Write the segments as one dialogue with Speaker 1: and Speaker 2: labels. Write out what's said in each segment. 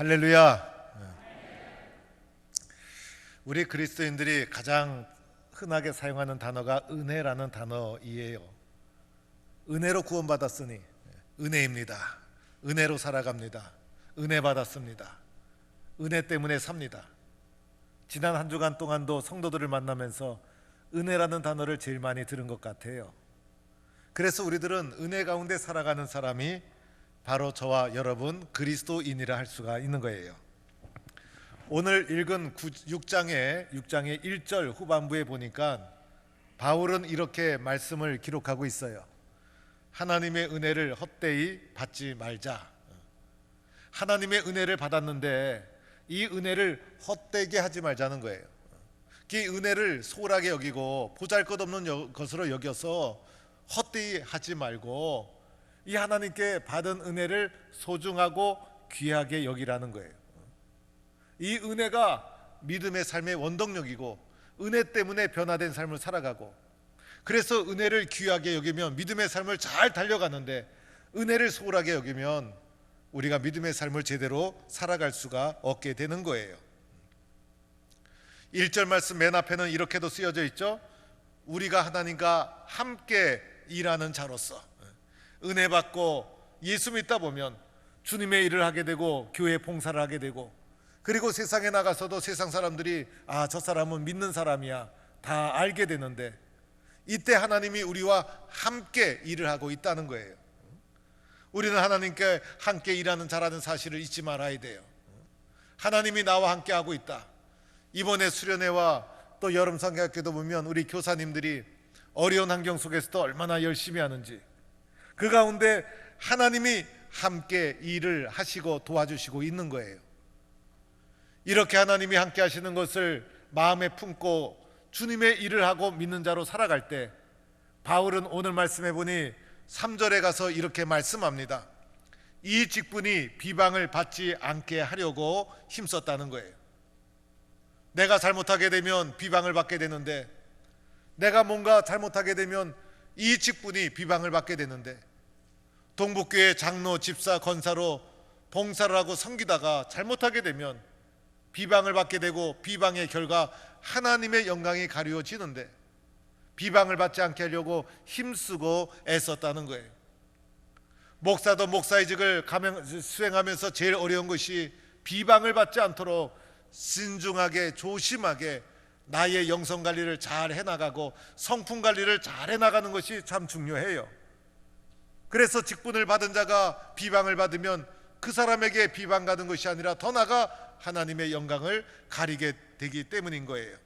Speaker 1: 할렐루야. 우리 그리스도인들이 가장 흔하게 사용하는 단어가 은혜라는 단어이에요. 은혜로 구원받았으니 은혜입니다. 은혜로 살아갑니다. 은혜 받았습니다. 은혜 때문에 삽니다. 지난 한 주간 동안도 성도들을 만나면서 은혜라는 단어를 제일 많이 들은 것 같아요. 그래서 우리들은 은혜 가운데 살아가는 사람이 바로 저와 여러분 그리스도인이라 할 수가 있는 거예요. 오늘 읽은 6장의 1절 후반부에 보니까 바울은 이렇게 말씀을 기록하고 있어요. 하나님의 은혜를 헛되이 받지 말자. 하나님의 은혜를 받았는데 이 은혜를 헛되게 하지 말자는 거예요. 이 은혜를 소홀하게 여기고 보잘것없는 것으로 여겨서 헛되이 하지 말고 이 하나님께 받은 은혜를 소중하고 귀하게 여기라는 거예요. 이 은혜가 믿음의 삶의 원동력이고 은혜 때문에 변화된 삶을 살아가고, 그래서 은혜를 귀하게 여기면 믿음의 삶을 잘 달려가는데 은혜를 소홀하게 여기면 우리가 믿음의 삶을 제대로 살아갈 수가 없게 되는 거예요. 1절 말씀 맨 앞에는 이렇게도 쓰여져 있죠. 우리가 하나님과 함께 일하는 자로서, 은혜 받고 예수 믿다 보면 주님의 일을 하게 되고 교회 봉사를 하게 되고, 그리고 세상에 나가서도 세상 사람들이 저 사람은 믿는 사람이야 다 알게 되는데, 이때 하나님이 우리와 함께 일을 하고 있다는 거예요. 우리는 하나님께 함께 일하는 자라는 사실을 잊지 말아야 돼요. 하나님이 나와 함께 하고 있다. 이번에 수련회와 또 여름 성경학교도 보면 우리 교사님들이 어려운 환경 속에서도 얼마나 열심히 하는지, 그 가운데 하나님이 함께 일을 하시고 도와주시고 있는 거예요. 이렇게 하나님이 함께 하시는 것을 마음에 품고 주님의 일을 하고 믿는 자로 살아갈 때, 바울은 오늘 말씀해 보니 3절에 가서 이렇게 말씀합니다. 이 직분이 비방을 받지 않게 하려고 힘썼다는 거예요. 내가 잘못하게 되면 비방을 받게 되는데, 내가 뭔가 잘못하게 되면 이 직분이 비방을 받게 되는데, 동북교회 장로, 집사, 권사로 봉사를 하고 섬기다가 잘못하게 되면 비방을 받게 되고, 비방의 결과 하나님의 영광이 가리워지는데 비방을 받지 않게 하려고 힘쓰고 애썼다는 거예요. 목사도 목사의 직을 수행하면서 제일 어려운 것이 비방을 받지 않도록 신중하게 조심하게 나의 영성 관리를 잘 해나가고 성품 관리를 잘 해나가는 것이 참 중요해요. 그래서 직분을 받은 자가 비방을 받으면 그 사람에게 비방받는 것이 아니라 더 나아가 하나님의 영광을 가리게 되기 때문인 거예요.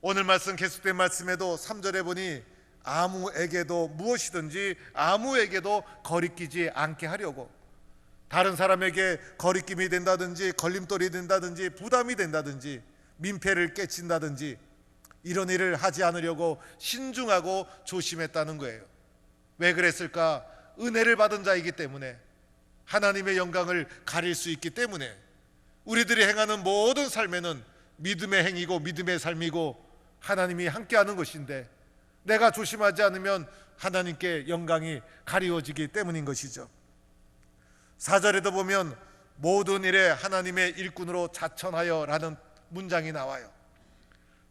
Speaker 1: 오늘 말씀 계속된 말씀에도 3절에 보니 아무에게도 무엇이든지 아무에게도 거리끼지 않게 하려고, 다른 사람에게 거리낌이 된다든지 걸림돌이 된다든지 부담이 된다든지 민폐를 끼친다든지 이런 일을 하지 않으려고 신중하고 조심했다는 거예요. 왜 그랬을까? 은혜를 받은 자이기 때문에, 하나님의 영광을 가릴 수 있기 때문에. 우리들이 행하는 모든 삶에는 믿음의 행위고 믿음의 삶이고 하나님이 함께하는 것인데, 내가 조심하지 않으면 하나님께 영광이 가리워지기 때문인 것이죠. 4절에도 보면 모든 일에 하나님의 일꾼으로 자천하여 라는 문장이 나와요.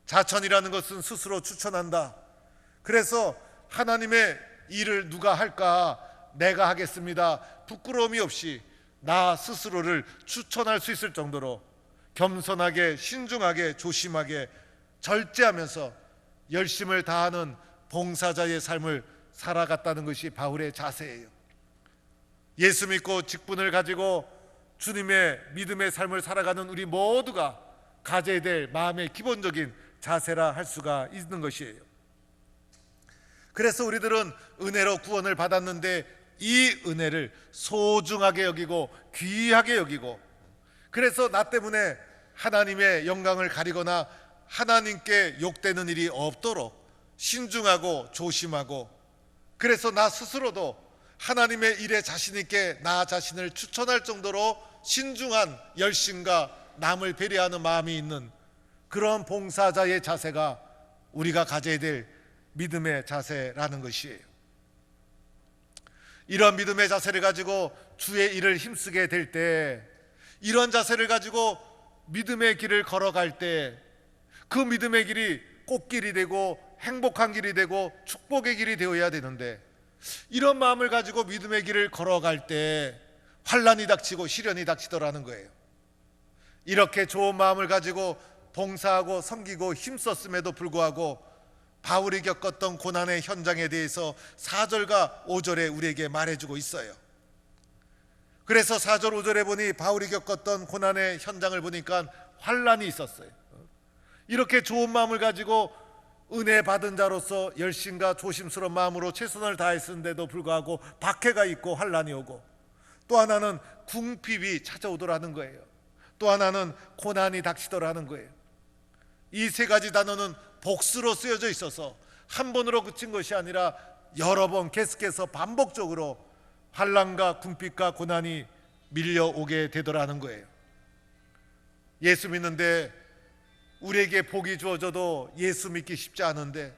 Speaker 1: 자천이라는 것은 스스로 추천한다. 그래서 하나님의 일을 누가 할까? 내가 하겠습니다. 부끄러움이 없이 나 스스로를 추천할 수 있을 정도로 겸손하게 신중하게 조심하게 절제하면서 열심을 다하는 봉사자의 삶을 살아갔다는 것이 바울의 자세예요. 예수 믿고 직분을 가지고 주님의 믿음의 삶을 살아가는 우리 모두가 가져야 될 마음의 기본적인 자세라 할 수가 있는 것이에요. 그래서 우리들은 은혜로 구원을 받았는데 이 은혜를 소중하게 여기고 귀하게 여기고, 그래서 나 때문에 하나님의 영광을 가리거나 하나님께 욕되는 일이 없도록 신중하고 조심하고, 그래서 나 스스로도 하나님의 일에 자신 있게 나 자신을 추천할 정도로 신중한 열심과 남을 배려하는 마음이 있는 그런 봉사자의 자세가 우리가 가져야 될 믿음의 자세라는 것이에요. 이런 믿음의 자세를 가지고 주의 일을 힘쓰게 될 때, 이런 자세를 가지고 믿음의 길을 걸어갈 때 그 믿음의 길이 꽃길이 되고 행복한 길이 되고 축복의 길이 되어야 되는데, 이런 마음을 가지고 믿음의 길을 걸어갈 때 환난이 닥치고 시련이 닥치더라는 거예요. 이렇게 좋은 마음을 가지고 봉사하고 섬기고 힘썼음에도 불구하고 바울이 겪었던 고난의 현장에 대해서 4절과 5절에 우리에게 말해주고 있어요. 그래서 4절 5절에 보니 바울이 겪었던 고난의 현장을 보니까 환난이 있었어요. 이렇게 좋은 마음을 가지고 은혜 받은 자로서 열심과 조심스러운 마음으로 최선을 다했는데도 불구하고 박해가 있고 환난이 오고, 또 하나는 궁핍이 찾아오더라는 거예요. 또 하나는 고난이 닥치더라는 거예요. 이 세 가지 단어는 복수로 쓰여져 있어서 한 번으로 그친 것이 아니라 여러 번 계속해서 반복적으로 환난과 궁핍과 고난이 밀려오게 되더라는 거예요. 예수 믿는데 우리에게 복이 주어져도 예수 믿기 쉽지 않은데,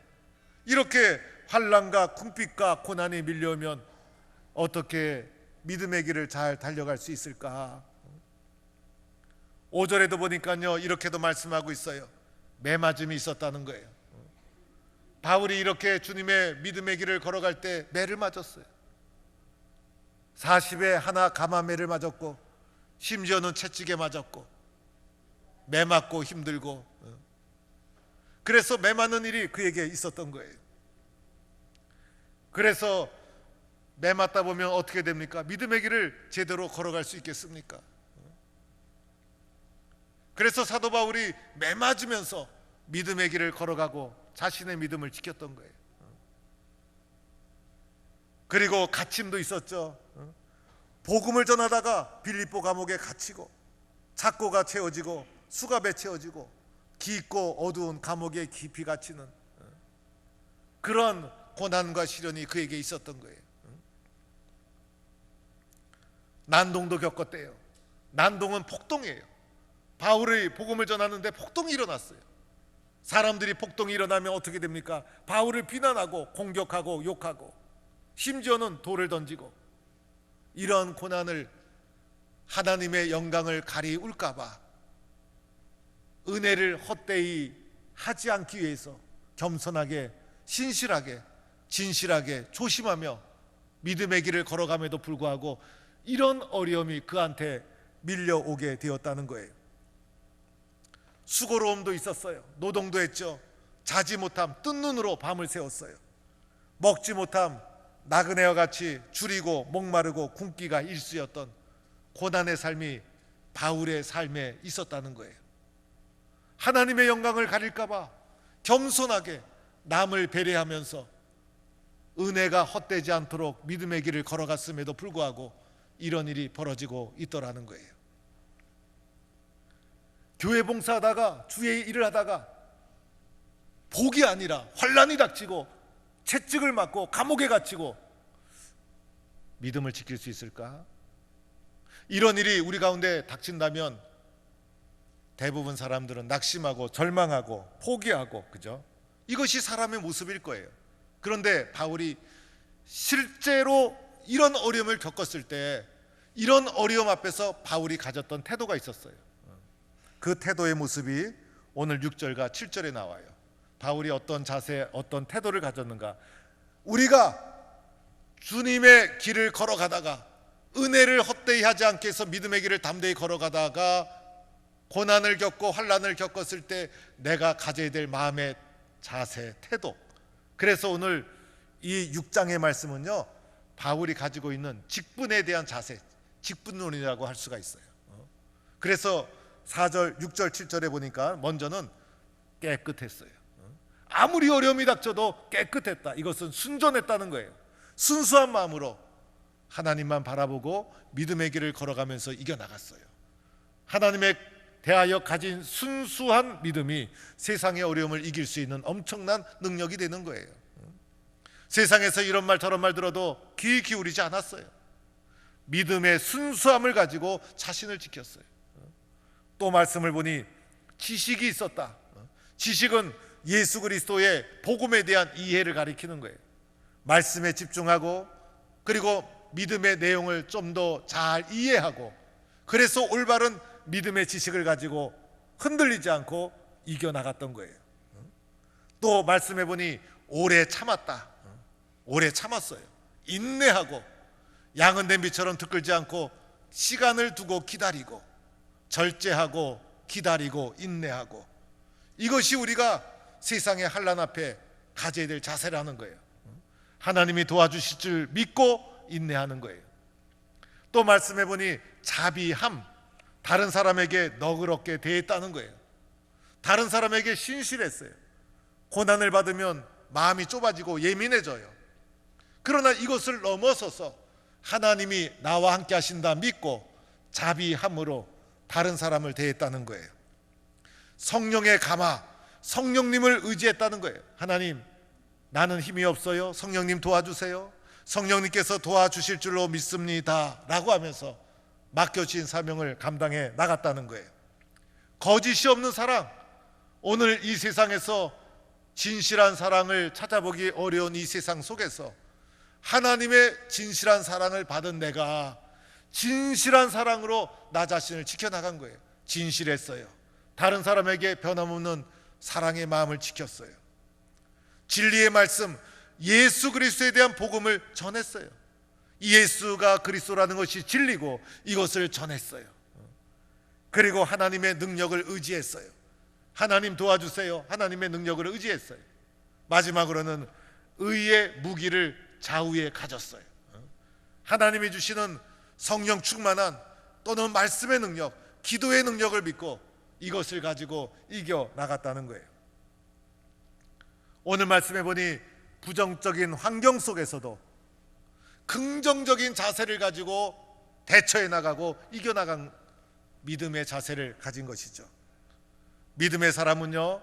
Speaker 1: 이렇게 환난과 궁핍과 고난이 밀려오면 어떻게 믿음의 길을 잘 달려갈 수 있을까? 5절에도 보니까요, 이렇게도 말씀하고 있어요. 매맞음이 있었다는 거예요. 바울이 이렇게 주님의 믿음의 길을 걸어갈 때 매를 맞았어요. 40에 하나 가마매를 맞았고, 심지어는 채찍에 맞았고, 매 맞고 힘들고, 그래서 매 맞는 일이 그에게 있었던 거예요. 그래서 매 맞다 보면 어떻게 됩니까? 믿음의 길을 제대로 걸어갈 수 있겠습니까? 그래서 사도 바울이 매 맞으면서 믿음의 길을 걸어가고 자신의 믿음을 지켰던 거예요. 그리고 갇힘도 있었죠. 복음을 전하다가 빌립보 감옥에 갇히고, 착고가 채워지고 수갑에 채워지고 깊고 어두운 감옥에 깊이 갇히는 그런 고난과 시련이 그에게 있었던 거예요. 난동도 겪었대요. 난동은 폭동이에요. 바울의 복음을 전하는데 폭동이 일어났어요. 사람들이 폭동이 일어나면 어떻게 됩니까? 바울을 비난하고 공격하고 욕하고, 심지어는 돌을 던지고, 이런 고난을 하나님의 영광을 가리울까 봐 은혜를 헛되이 하지 않기 위해서 겸손하게 신실하게 진실하게 조심하며 믿음의 길을 걸어감에도 불구하고 이런 어려움이 그한테 밀려오게 되었다는 거예요. 수고로움도 있었어요. 노동도 했죠. 자지 못함 뜬 눈으로 밤을 새웠어요. 먹지 못함 나그네와 같이 줄이고 목마르고 굶기가 일쑤였던 고난의 삶이 바울의 삶에 있었다는 거예요. 하나님의 영광을 가릴까 봐 겸손하게 남을 배려하면서 은혜가 헛되지 않도록 믿음의 길을 걸어갔음에도 불구하고 이런 일이 벌어지고 있더라는 거예요. 교회 봉사하다가 주의 일을 하다가 복이 아니라 환난이 닥치고 채찍을 맞고 감옥에 갇히고 믿음을 지킬 수 있을까? 이런 일이 우리 가운데 닥친다면 대부분 사람들은 낙심하고 절망하고 포기하고, 그죠? 이것이 사람의 모습일 거예요. 그런데 바울이 실제로 이런 어려움을 겪었을 때 이런 어려움 앞에서 바울이 가졌던 태도가 있었어요. 그 태도의 모습이 오늘 6절과 7절에 나와요. 바울이 어떤 자세, 어떤 태도를 가졌는가? 우리가 주님의 길을 걸어가다가 은혜를 헛되이 하지 않게 해서 믿음의 길을 담대히 걸어가다가 고난을 겪고 환난을 겪었을 때 내가 가져야 될 마음의 자세, 태도. 그래서 오늘 이 6장의 말씀은요, 바울이 가지고 있는 직분에 대한 자세, 직분론이라고 할 수가 있어요. 그래서 4절, 6절, 7절에 보니까 먼저는 깨끗했어요. 아무리 어려움이 닥쳐도 깨끗했다. 이것은 순전했다는 거예요. 순수한 마음으로 하나님만 바라보고 믿음의 길을 걸어가면서 이겨나갔어요. 하나님에 대하여 가진 순수한 믿음이 세상의 어려움을 이길 수 있는 엄청난 능력이 되는 거예요. 세상에서 이런 말 저런 말 들어도 귀 기울이지 않았어요. 믿음의 순수함을 가지고 자신을 지켰어요. 또 말씀을 보니 지식이 있었다. 지식은 예수 그리스도의 복음에 대한 이해를 가리키는 거예요. 말씀에 집중하고 그리고 믿음의 내용을 좀 더 잘 이해하고 그래서 올바른 믿음의 지식을 가지고 흔들리지 않고 이겨나갔던 거예요. 또 말씀해 보니 오래 참았다. 오래 참았어요. 인내하고 양은 냄비처럼 들끓지 않고 시간을 두고 기다리고 절제하고 기다리고 인내하고 이것이 우리가 세상의 환난 앞에 가져야 될 자세라는 거예요. 하나님이 도와주실 줄 믿고 인내하는 거예요. 또 말씀해 보니 자비함, 다른 사람에게 너그럽게 대했다는 거예요. 다른 사람에게 신실했어요. 고난을 받으면 마음이 좁아지고 예민해져요. 그러나 이것을 넘어서서 하나님이 나와 함께 하신다 믿고 자비함으로 다른 사람을 대했다는 거예요. 성령의 감화, 성령님을 의지했다는 거예요. 하나님, 나는 힘이 없어요. 성령님 도와주세요. 성령님께서 도와주실 줄로 믿습니다 라고 하면서 맡겨진 사명을 감당해 나갔다는 거예요. 거짓이 없는 사랑, 오늘 이 세상에서 진실한 사랑을 찾아보기 어려운 이 세상 속에서 하나님의 진실한 사랑을 받은 내가 진실한 사랑으로 나 자신을 지켜나간 거예요. 진실했어요. 다른 사람에게 변함없는 사랑의 마음을 지켰어요. 진리의 말씀, 예수 그리스도에 대한 복음을 전했어요. 예수가 그리스도라는 것이 진리고 이것을 전했어요. 그리고 하나님의 능력을 의지했어요. 하나님 도와주세요. 하나님의 능력을 의지했어요. 마지막으로는 의의 무기를 좌우에 가졌어요. 하나님이 주시는 성령 충만한 또는 말씀의 능력, 기도의 능력을 믿고 이것을 가지고 이겨 나갔다는 거예요. 오늘 말씀해 보니 부정적인 환경 속에서도 긍정적인 자세를 가지고 대처해 나가고 이겨나간 믿음의 자세를 가진 것이죠. 믿음의 사람은요,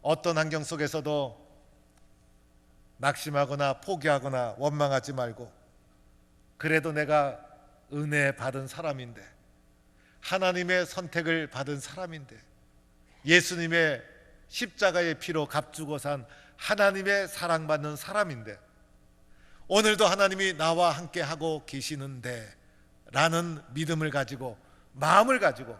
Speaker 1: 어떤 환경 속에서도 낙심하거나 포기하거나 원망하지 말고 그래도 내가 은혜 받은 사람인데, 하나님의 선택을 받은 사람인데, 예수님의 십자가의 피로 값주고 산 하나님의 사랑받는 사람인데 오늘도 하나님이 나와 함께 하고 계시는데 라는 믿음을 가지고, 마음을 가지고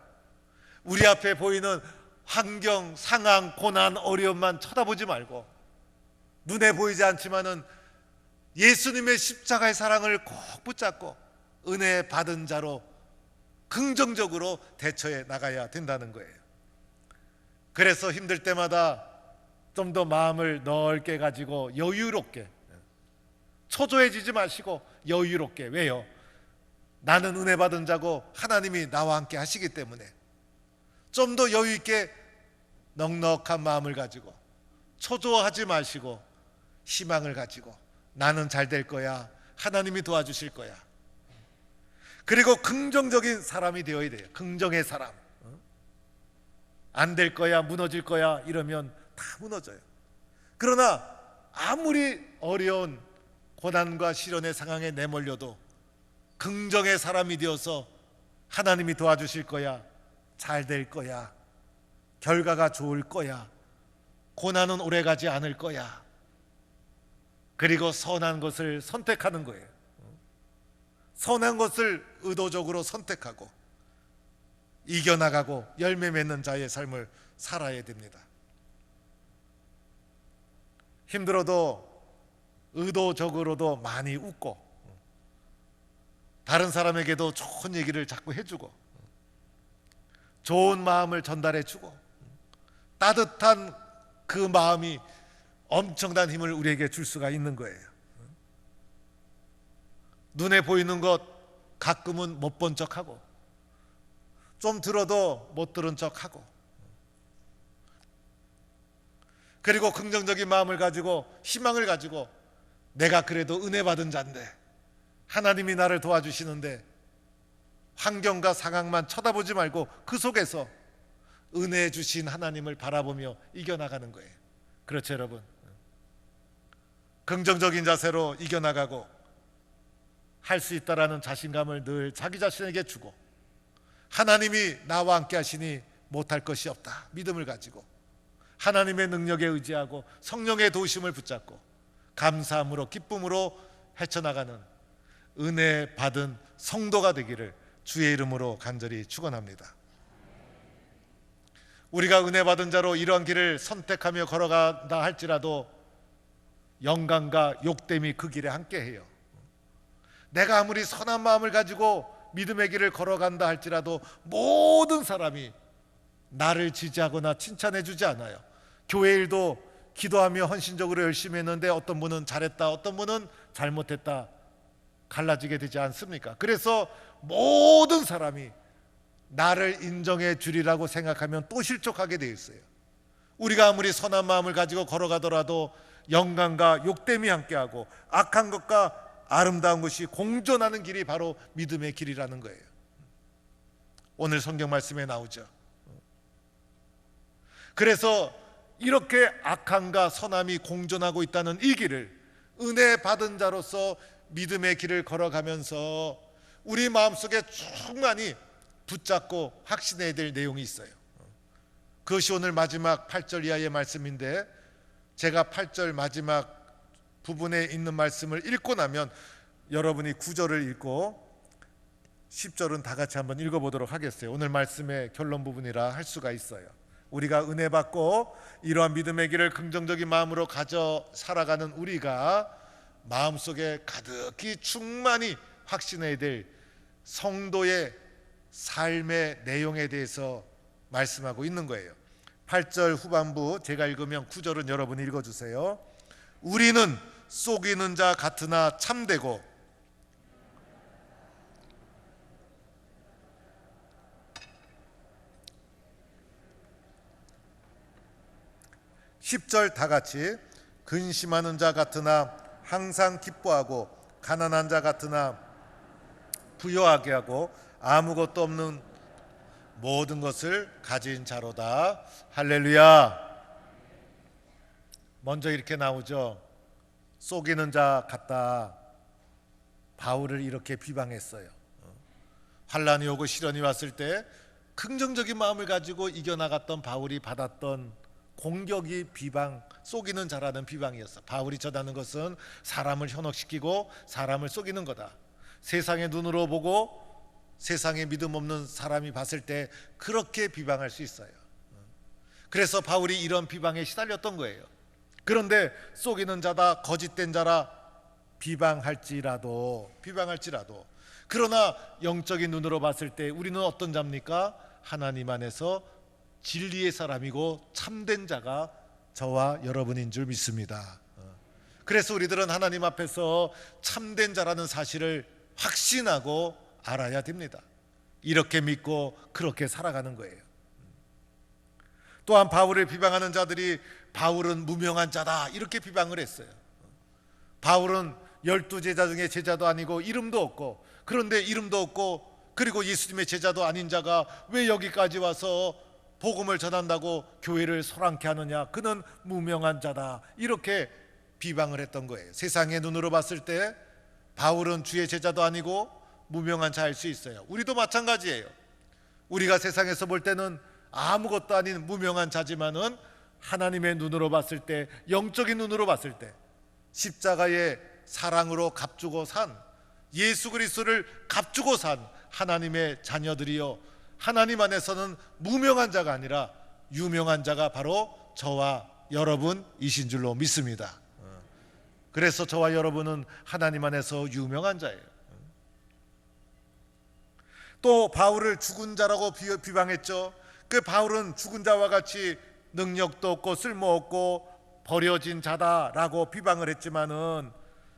Speaker 1: 우리 앞에 보이는 환경, 상황, 고난, 어려움만 쳐다보지 말고 눈에 보이지 않지만은 예수님의 십자가의 사랑을 꼭 붙잡고 은혜 받은 자로 긍정적으로 대처해 나가야 된다는 거예요. 그래서 힘들 때마다 좀 더 마음을 넓게 가지고 여유롭게, 초조해지지 마시고 여유롭게. 왜요? 나는 은혜 받은 자고 하나님이 나와 함께 하시기 때문에 좀 더 여유 있게 넉넉한 마음을 가지고 초조하지 마시고 희망을 가지고 나는 잘 될 거야, 하나님이 도와주실 거야. 그리고 긍정적인 사람이 되어야 돼요. 긍정의 사람. 안 될 거야, 무너질 거야 이러면 다 무너져요. 그러나 아무리 어려운 고난과 시련의 상황에 내몰려도 긍정의 사람이 되어서 하나님이 도와주실 거야, 잘 될 거야, 결과가 좋을 거야, 고난은 오래가지 않을 거야. 그리고 선한 것을 선택하는 거예요. 선한 것을 의도적으로 선택하고 이겨나가고 열매 맺는 자의 삶을 살아야 됩니다. 힘들어도 의도적으로도 많이 웃고 다른 사람에게도 좋은 얘기를 자꾸 해주고 좋은 마음을 전달해주고 따뜻한 그 마음이 엄청난 힘을 우리에게 줄 수가 있는 거예요. 눈에 보이는 것 가끔은 못 본 척하고 좀 들어도 못 들은 척하고 그리고 긍정적인 마음을 가지고 희망을 가지고 내가 그래도 은혜 받은 자인데 하나님이 나를 도와주시는데 환경과 상황만 쳐다보지 말고 그 속에서 은혜 주신 하나님을 바라보며 이겨나가는 거예요. 그렇죠 여러분? 긍정적인 자세로 이겨나가고 할 수 있다라는 자신감을 늘 자기 자신에게 주고, 하나님이 나와 함께 하시니 못할 것이 없다 믿음을 가지고 하나님의 능력에 의지하고 성령의 도우심을 붙잡고 감사함으로 기쁨으로 헤쳐나가는 은혜 받은 성도가 되기를 주의 이름으로 간절히 축원합니다. 우리가 은혜 받은 자로 이러한 길을 선택하며 걸어간다 할지라도 영광과 욕됨이 그 길에 함께해요. 내가 아무리 선한 마음을 가지고 믿음의 길을 걸어간다 할지라도 모든 사람이 나를 지지하거나 칭찬해 주지 않아요. 교회 일도 기도하며 헌신적으로 열심히 했는데 어떤 분은 잘했다, 어떤 분은 잘못했다 갈라지게 되지 않습니까? 그래서 모든 사람이 나를 인정해 주리라고 생각하면 또 실족하게 되어 있어요. 우리가 아무리 선한 마음을 가지고 걸어가더라도 영광과 욕됨이 함께하고 악한 것과 아름다운 것이 공존하는 길이 바로 믿음의 길이라는 거예요. 오늘 성경 말씀에 나오죠. 그래서 이렇게 악함과 선함이 공존하고 있다는 이 길을 은혜 받은 자로서 믿음의 길을 걸어가면서 우리 마음속에 충만히 붙잡고 확신해야 될 내용이 있어요. 그것이 오늘 마지막 8절 이하의 말씀인데, 제가 8절 마지막 부분에 있는 말씀을 읽고 나면 여러분이 9절을 읽고 10절은 다 같이 한번 읽어보도록 하겠어요. 오늘 말씀의 결론 부분이라 할 수가 있어요. 우리가 은혜 받고 이러한 믿음의 길을 긍정적인 마음으로 가져 살아가는 우리가 마음속에 가득히 충만히 확신해야 될 성도의 삶의 내용에 대해서 말씀하고 있는 거예요. 8절 후반부 제가 읽으면 9절은 여러분이 읽어주세요. 우리는 속이는 자 같으나 참되고 (10절) 다 같이 근심하는 자 같으나 항상 기뻐하고 가난한 자 같으나 부요하게 하고 아무것도 없는 모든 것을 가진 자로다. 할렐루야. 먼저 이렇게 나오죠. 속이는 자 같다. 바울을 이렇게 비방했어요. 환란이 오고 시련이 왔을 때 긍정적인 마음을 가지고 이겨나갔던 바울이 받았던 공격이 비방, 속이는 자라는 비방이었어. 바울이 전하는 것은 사람을 현혹시키고 사람을 속이는 거다. 세상의 눈으로 보고 세상에 믿음 없는 사람이 봤을 때 그렇게 비방할 수 있어요. 그래서 바울이 이런 비방에 시달렸던 거예요. 그런데 속이는 자다, 거짓된 자라 비방할지라도 그러나 영적인 눈으로 봤을 때 우리는 어떤 자입니까? 하나님 안에서 진리의 사람이고 참된 자가 저와 여러분인 줄 믿습니다. 그래서 우리들은 하나님 앞에서 참된 자라는 사실을 확신하고 알아야 됩니다. 이렇게 믿고 그렇게 살아가는 거예요. 또한 바울을 비방하는 자들이 바울은 무명한 자다 이렇게 비방을 했어요. 바울은 12제자 중에 제자도 아니고 이름도 없고, 그런데 이름도 없고 그리고 예수님의 제자도 아닌 자가 왜 여기까지 와서 복음을 전한다고 교회를 소란케 하느냐, 그는 무명한 자다 이렇게 비방을 했던 거예요. 세상의 눈으로 봤을 때 바울은 주의 제자도 아니고 무명한 자일 수 있어요. 우리도 마찬가지예요. 우리가 세상에서 볼 때는 아무것도 아닌 무명한 자지만은 하나님의 눈으로 봤을 때, 영적인 눈으로 봤을 때 십자가의 사랑으로 값주고 산, 예수 그리스도를 값주고 산 하나님의 자녀들이요, 하나님 안에서는 무명한 자가 아니라 유명한 자가 바로 저와 여러분이신 줄로 믿습니다. 그래서 저와 여러분은 하나님 안에서 유명한 자예요. 또 바울을 죽은 자라고 비방했죠. 그 바울은 죽은 자와 같이 능력도 없고 쓸모없고 버려진 자다라고 비방을 했지만은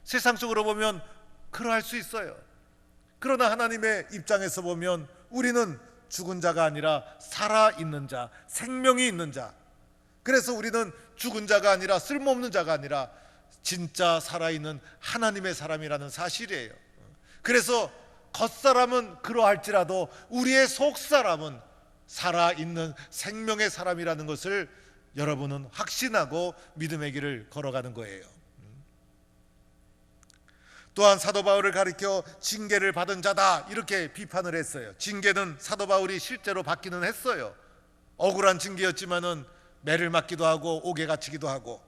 Speaker 1: 세상적으로 보면 그러할 수 있어요. 그러나 하나님의 입장에서 보면 우리는 죽은 자가 아니라 살아있는 자, 생명이 있는 자. 그래서 우리는 죽은 자가 아니라 쓸모없는 자가 아니라 진짜 살아있는 하나님의 사람이라는 사실이에요. 그래서 겉사람은 그러할지라도 우리의 속사람은 살아있는 생명의 사람이라는 것을 여러분은 확신하고 믿음의 길을 걸어가는 거예요. 또한 사도 바울을 가리켜 징계를 받은 자다 이렇게 비판을 했어요. 징계는 사도 바울이 실제로 받기는 했어요. 억울한 징계였지만은 매를 맞기도 하고 옥에 갇히기도 하고,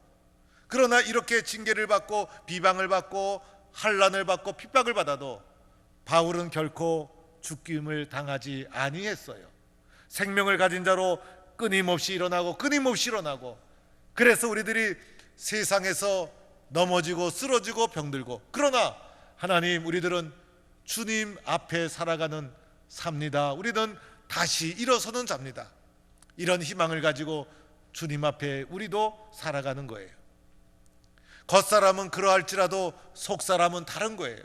Speaker 1: 그러나 이렇게 징계를 받고 비방을 받고 환난을 받고 핍박을 받아도 바울은 결코 죽임을 당하지 아니했어요. 생명을 가진 자로 끊임없이 일어나고 끊임없이 일어나고, 그래서 우리들이 세상에서 넘어지고 쓰러지고 병들고, 그러나 하나님, 우리들은 주님 앞에 살아가는 삽니다. 우리는 다시 일어서는 잡니다. 이런 희망을 가지고 주님 앞에 우리도 살아가는 거예요. 겉사람은 그러할지라도 속사람은 다른 거예요.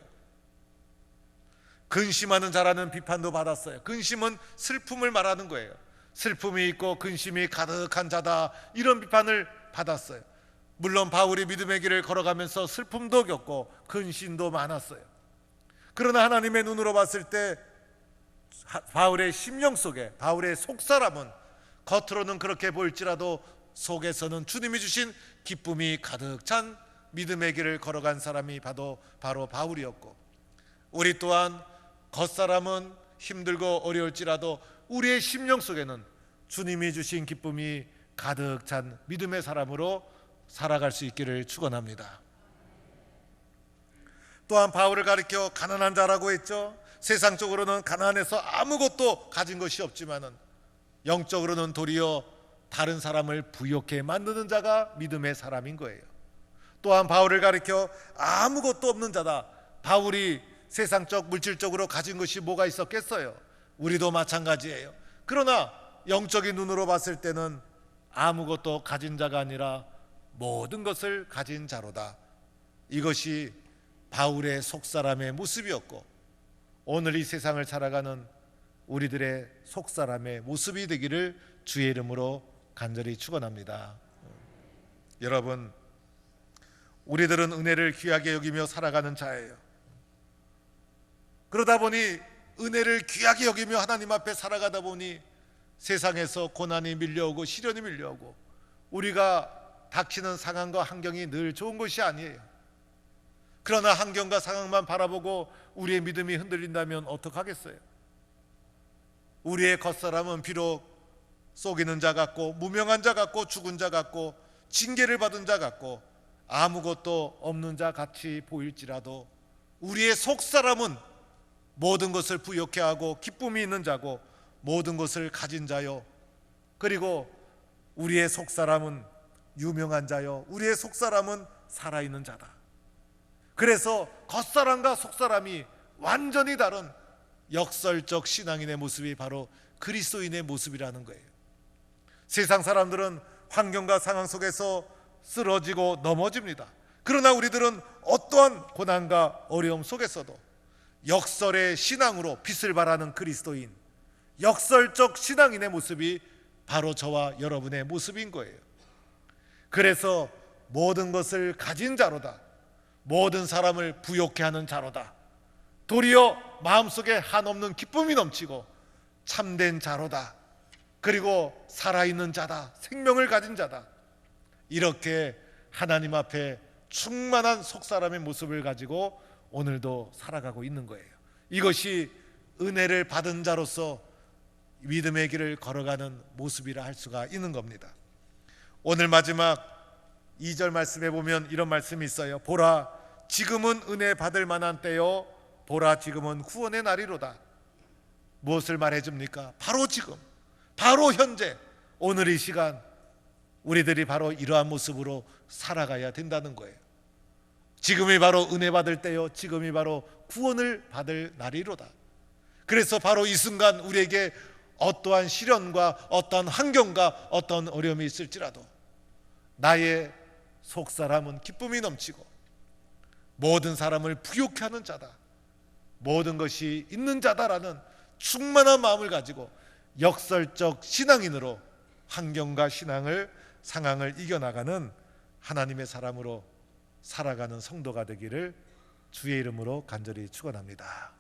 Speaker 1: 근심하는 자라는 비판도 받았어요. 근심은 슬픔을 말하는 거예요. 슬픔이 있고 근심이 가득한 자다, 이런 비판을 받았어요. 물론 바울이 믿음의 길을 걸어가면서 슬픔도 겪고 근심도 많았어요. 그러나 하나님의 눈으로 봤을 때 바울의 심령 속에, 바울의 속사람은 겉으로는 그렇게 보일지라도 속에서는 주님이 주신 기쁨이 가득 찬 믿음의 길을 걸어간 사람이 바로 바울이었고, 우리 또한 겉사람은 힘들고 어려울지라도 우리의 심령 속에는 주님이 주신 기쁨이 가득 찬 믿음의 사람으로 살아갈 수 있기를 축원합니다. 또한 바울을 가리켜 가난한 자라고 했죠. 세상적으로는 가난해서 아무것도 가진 것이 없지만은 영적으로는 도리어 다른 사람을 부욕해 만드는 자가 믿음의 사람인 거예요. 또한 바울을 가리켜 아무것도 없는 자다. 바울이 세상적 물질적으로 가진 것이 뭐가 있었겠어요? 우리도 마찬가지예요. 그러나 영적인 눈으로 봤을 때는 아무것도 가진 자가 아니라 모든 것을 가진 자로다. 이것이 바울의 속사람의 모습이었고, 오늘 이 세상을 살아가는 우리들의 속사람의 모습이 되기를 주의 이름으로 간절히 축원합니다. 여러분, 우리들은 은혜를 귀하게 여기며 살아가는 자예요. 그러다 보니, 은혜를 귀하게 여기며 하나님 앞에 살아가다 보니 세상에서 고난이 밀려오고 시련이 밀려오고, 우리가 닥치는 상황과 환경이 늘 좋은 것이 아니에요. 그러나 환경과 상황만 바라보고 우리의 믿음이 흔들린다면 어떡하겠어요? 우리의 겉사람은 비록 속이는 자 같고 무명한 자 같고 죽은 자 같고 징계를 받은 자 같고 아무것도 없는 자 같이 보일지라도 우리의 속사람은 모든 것을 부욕해 하고 기쁨이 있는 자고 모든 것을 가진 자요, 그리고 우리의 속사람은 유명한 자요, 우리의 속사람은 살아있는 자다. 그래서 겉사람과 속사람이 완전히 다른 역설적 신앙인의 모습이 바로 그리스도인의 모습이라는 거예요. 세상 사람들은 환경과 상황 속에서 쓰러지고 넘어집니다. 그러나 우리들은 어떠한 고난과 어려움 속에서도 역설의 신앙으로 빛을 발하는 그리스도인, 역설적 신앙인의 모습이 바로 저와 여러분의 모습인 거예요. 그래서 모든 것을 가진 자로다, 모든 사람을 부욕해 하는 자로다, 도리어 마음속에 한없는 기쁨이 넘치고 참된 자로다, 그리고 살아있는 자다, 생명을 가진 자다, 이렇게 하나님 앞에 충만한 속사람의 모습을 가지고 오늘도 살아가고 있는 거예요. 이것이 은혜를 받은 자로서 믿음의 길을 걸어가는 모습이라 할 수가 있는 겁니다. 오늘 마지막 2절 말씀에 보면 이런 말씀이 있어요. 보라, 지금은 은혜 받을 만한 때요, 보라, 지금은 구원의 날이로다. 무엇을 말해줍니까? 바로 지금, 바로 현재, 오늘 이 시간 우리들이 바로 이러한 모습으로 살아가야 된다는 거예요. 지금이 바로 은혜 받을 때요, 지금이 바로 구원을 받을 날이로다. 그래서 바로 이 순간 우리에게 어떠한 시련과 어떠한 환경과 어떠한 어려움이 있을지라도 나의 속사람은 기쁨이 넘치고 모든 사람을 부욕해 하는 자다, 모든 것이 있는 자다라는 충만한 마음을 가지고 역설적 신앙인으로 환경과 상황을 이겨나가는 하나님의 사람으로 살아가는 성도가 되기를 주의 이름으로 간절히 축원합니다.